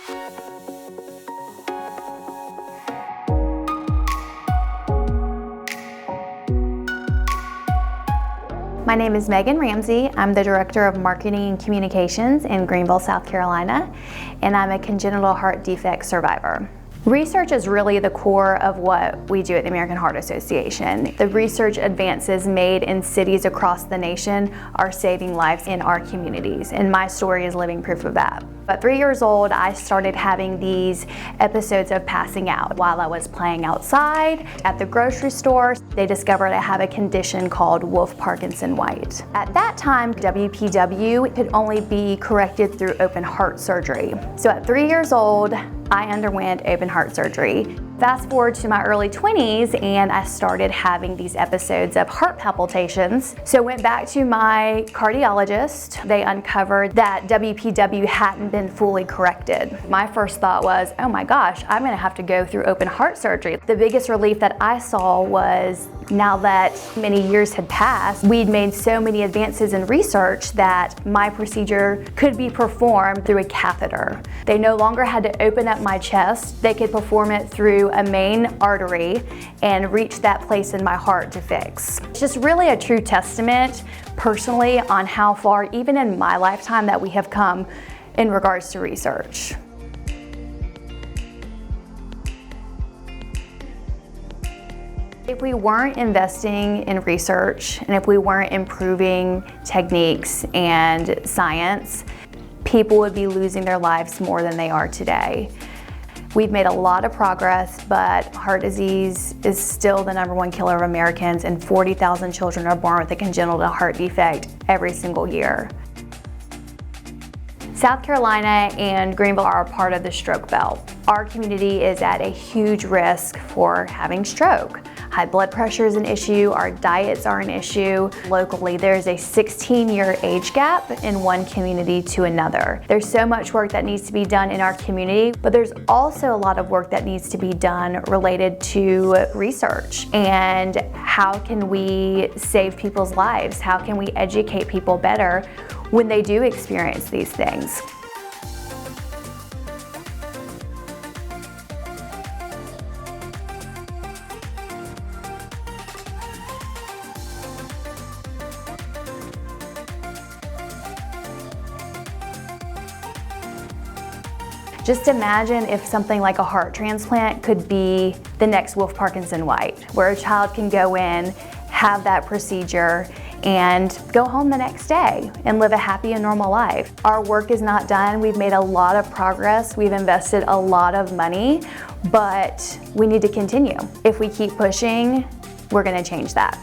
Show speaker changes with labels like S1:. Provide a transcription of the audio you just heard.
S1: My name is Megan Ramsey. I'm the Director of Marketing and Communications in Greenville, South Carolina, and I'm a congenital heart defect survivor. Research is really the core of what we do at the American Heart Association. The research advances made in cities across the nation are saving lives in our communities, and my story is living proof of that. At 3 years old, I started having these episodes of passing out. While I was playing outside, at the grocery store, they discovered I have a condition called Wolff-Parkinson-White. At that time, WPW could only be corrected through open heart surgery. So at 3 years old, I underwent open heart surgery. Fast forward to my early 20s and I started having these episodes of heart palpitations. So I went back to my cardiologist. They uncovered that WPW hadn't been fully corrected. My first thought was, oh my gosh, I'm gonna have to go through open heart surgery. The biggest relief that I saw was now that many years had passed, we'd made so many advances in research that my procedure could be performed through a catheter. They no longer had to open up my chest. They could perform it through a main artery and reach that place in my heart to fix. It's just really a true testament personally on how far, even in my lifetime, that we have come in regards to research. If we weren't investing in research and if we weren't improving techniques and science, people would be losing their lives more than they are today. We've made a lot of progress, but heart disease is still the #1 killer of Americans, and 40,000 children are born with a congenital heart defect every single year. South Carolina and Greenville are a part of the stroke belt. Our community is at a huge risk for having stroke. High blood pressure is an issue, our diets are an issue. Locally, there's a 16-year age gap in one community to another. There's so much work that needs to be done in our community, but there's also a lot of work that needs to be done related to research and how can we save people's lives? How can we educate people better when they do experience these things? Just imagine if something like a heart transplant could be the next Wolff-Parkinson-White, where a child can go in, have that procedure, and go home the next day and live a happy and normal life. Our work is not done. We've made a lot of progress. We've invested a lot of money, but we need to continue. If we keep pushing, we're gonna change that.